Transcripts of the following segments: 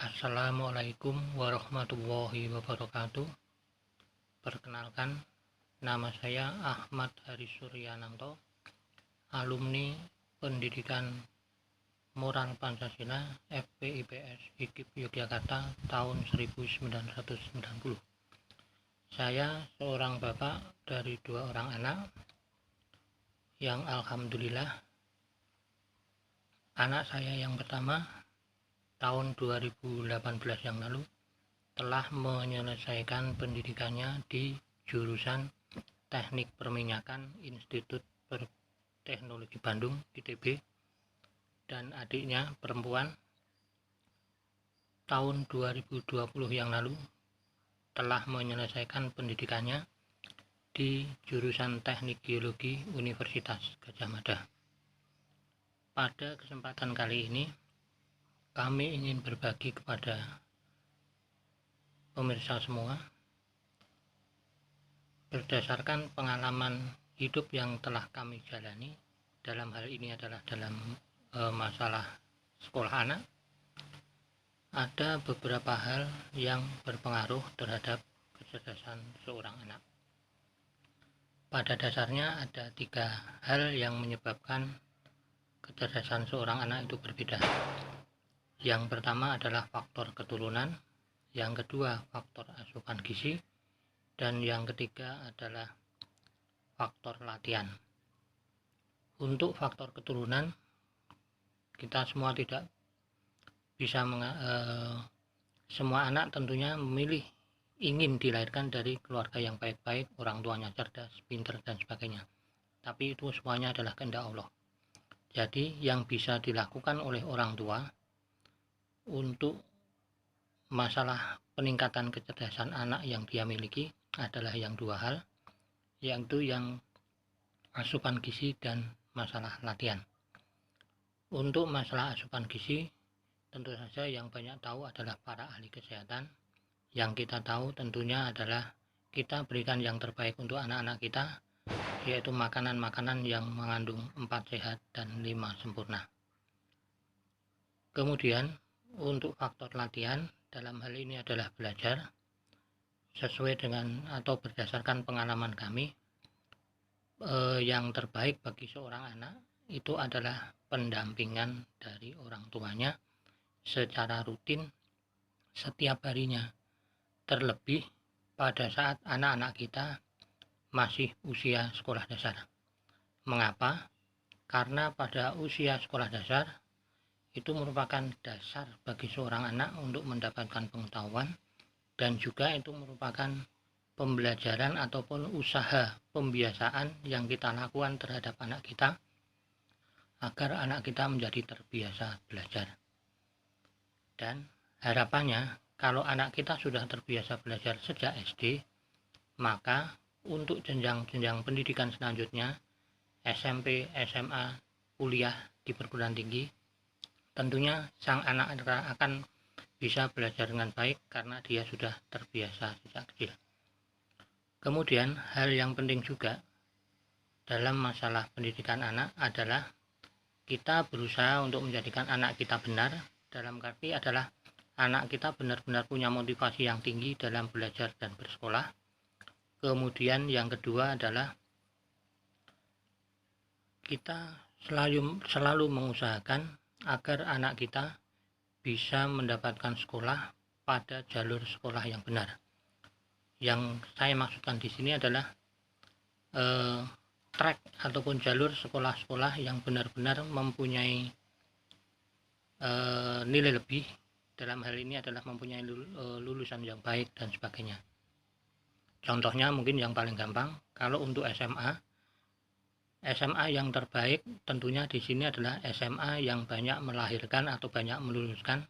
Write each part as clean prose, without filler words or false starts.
Assalamualaikum warahmatullahi wabarakatuh. Perkenalkan, nama saya Ahmad Haris Suryananto, alumni Pendidikan Moral Pancasila FPIPS IKIP Yogyakarta tahun 1990. Saya seorang bapak dari 2 orang anak yang alhamdulillah anak saya yang pertama tahun 2018 yang lalu telah menyelesaikan pendidikannya di jurusan Teknik Perminyakan Institut Teknologi Bandung ITB, dan adiknya perempuan tahun 2020 yang lalu telah menyelesaikan pendidikannya di jurusan Teknik Geologi Universitas Gadjah Mada. Pada kesempatan kali ini kami ingin berbagi kepada pemirsa semua berdasarkan pengalaman hidup yang telah kami jalani. Dalam hal ini adalah dalam masalah sekolah anak. Ada beberapa hal yang berpengaruh terhadap kecerdasan seorang anak. Pada dasarnya ada 3 hal yang menyebabkan kecerdasan seorang anak itu berbeda. Yang pertama adalah faktor keturunan, yang kedua faktor asupan gizi, dan yang ketiga adalah faktor latihan. Untuk faktor keturunan, kita semua tidak bisa semua anak tentunya memilih ingin dilahirkan dari keluarga yang baik-baik, orang tuanya cerdas, pintar, dan sebagainya. Tapi itu semuanya adalah kehendak Allah. Jadi yang bisa dilakukan oleh orang tua untuk masalah peningkatan kecerdasan anak yang dia miliki adalah yang 2 hal, yaitu yang asupan gizi dan masalah latihan. Untuk masalah asupan gizi, tentu saja yang banyak tahu adalah para ahli kesehatan. Yang kita tahu tentunya adalah kita berikan yang terbaik untuk anak-anak kita, yaitu makanan-makanan yang mengandung 4 sehat dan 5 sempurna. Kemudian untuk faktor latihan, dalam hal ini adalah belajar. Sesuai dengan atau berdasarkan pengalaman kami, yang terbaik bagi seorang anak itu adalah pendampingan dari orang tuanya secara rutin setiap harinya, terlebih pada saat anak-anak kita masih usia sekolah dasar. Mengapa? Karena pada usia sekolah dasar itu merupakan dasar bagi seorang anak untuk mendapatkan pengetahuan, dan juga itu merupakan pembelajaran ataupun usaha pembiasaan yang kita lakukan terhadap anak kita agar anak kita menjadi terbiasa belajar. Dan harapannya kalau anak kita sudah terbiasa belajar sejak SD, maka untuk jenjang-jenjang pendidikan selanjutnya, SMP, SMA, kuliah di perguruan tinggi, tentunya sang anak akan bisa belajar dengan baik karena dia sudah terbiasa sejak kecil. Kemudian hal yang penting juga dalam masalah pendidikan anak adalah kita berusaha untuk menjadikan anak kita benar, dalam arti adalah anak kita benar-benar punya motivasi yang tinggi dalam belajar dan bersekolah. Kemudian yang kedua adalah kita selalu mengusahakan agar anak kita bisa mendapatkan sekolah pada jalur sekolah yang benar. Yang saya maksudkan di sini adalah track ataupun jalur sekolah-sekolah yang benar-benar mempunyai nilai lebih. Dalam hal ini adalah mempunyai lulusan yang baik dan sebagainya. Contohnya mungkin yang paling gampang, kalau untuk SMA yang terbaik tentunya di sini adalah SMA yang banyak melahirkan atau banyak meluluskan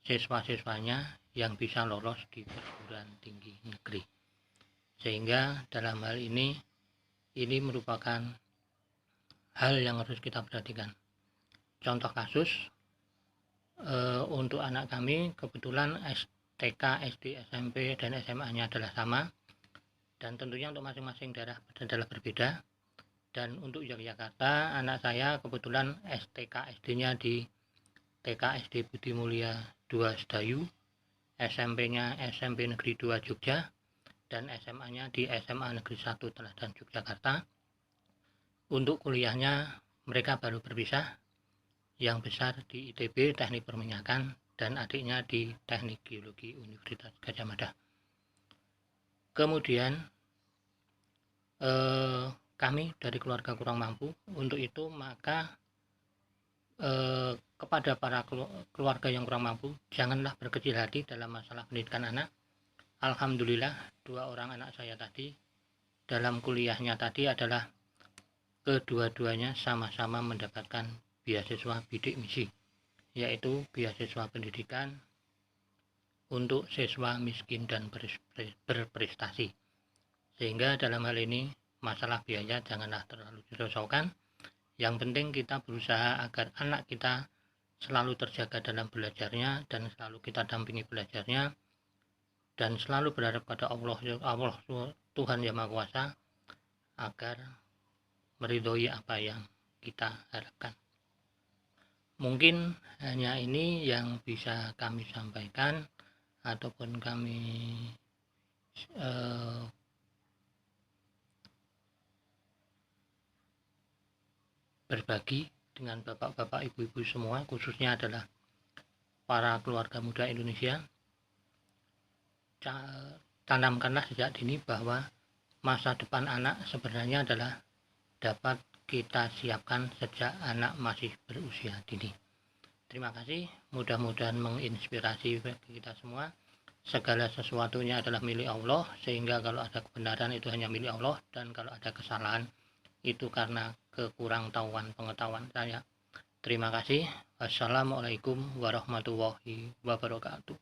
siswa-siswanya yang bisa lolos di perguruan tinggi negeri. Sehingga dalam hal ini merupakan hal yang harus kita perhatikan. Contoh kasus, untuk anak kami kebetulan TK, SD, SMP, dan SMA-nya adalah sama, dan tentunya untuk masing-masing daerah adalah berbeda. Dan untuk Yogyakarta, anak saya kebetulan TK SD-nya di TK SD Budi Mulia 2 2 Sedayu, SMP-nya SMP Negeri 2 Jogja, dan SMA-nya di SMA Negeri 1 Teladan Yogyakarta. Untuk kuliahnya mereka baru berpisah, yang besar di ITB Teknik Perminyakan dan adiknya di Teknik Geologi Universitas Gadjah Mada. Kemudian kami dari keluarga kurang mampu, untuk itu maka kepada para keluarga yang kurang mampu, janganlah berkecil hati dalam masalah pendidikan anak. Alhamdulillah 2 orang anak saya tadi dalam kuliahnya tadi adalah kedua-duanya sama-sama mendapatkan beasiswa bidik misi, yaitu beasiswa pendidikan untuk siswa miskin dan berprestasi. Sehingga dalam hal ini masalah biaya janganlah terlalu dirisaukan. Yang penting kita berusaha agar anak kita selalu terjaga dalam belajarnya dan selalu kita dampingi belajarnya, dan selalu berharap pada Allah Tuhan Yang Maha Kuasa agar meridhoi apa yang kita harapkan. Mungkin hanya ini yang bisa kami sampaikan ataupun kami berbagi dengan bapak-bapak, ibu-ibu semua, khususnya adalah para keluarga muda Indonesia. Tanamkanlah sejak dini bahwa masa depan anak sebenarnya adalah dapat kita siapkan sejak anak masih berusia dini. Terima kasih, mudah-mudahan menginspirasi bagi kita semua. Segala sesuatunya adalah milik Allah, sehingga kalau ada kebenaran itu hanya milik Allah, dan kalau ada kesalahan itu karena kekurangtahuan pengetahuan saya. Terima kasih. Wassalamualaikum warahmatullahi wabarakatuh.